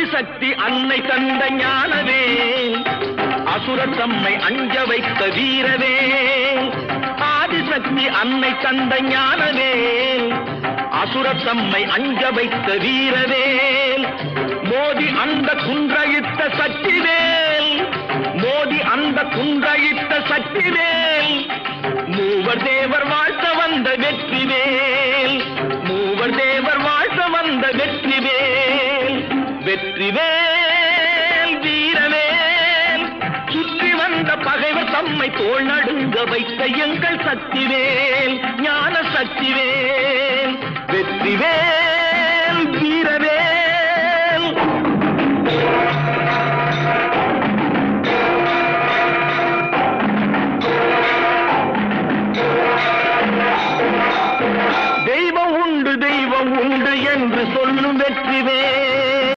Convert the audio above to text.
ஆதிசக்தி அன்னை தந்த ஞானவேல், அசுரர் தம்மை அஞ்ச வைத்த வீரவேல். ஆதிசக்தி அன்னை தந்த ஞானவேல், அசுரர் தம்மை அஞ்ச வைத்த வீரவேல். மோதி அந்த குன்றையிட்ட சக்திவேல், மோதி அந்த குன்றையிட்ட சக்திவேல். மூவர் தேவர் வாழ்த்த வந்த வெற்றிவேல், மூவர் தேவர் வாழ்த்த வந்த வெற்றிவேல். வெற்றிவேல் வீரவேல், சுற்றி வந்த பகைவர் தம்மை தோள் நடுங்க வைத்த எங்கள் சக்திவேல், ஞான சக்திவேல். வெற்றிவேல் வீரவேல்.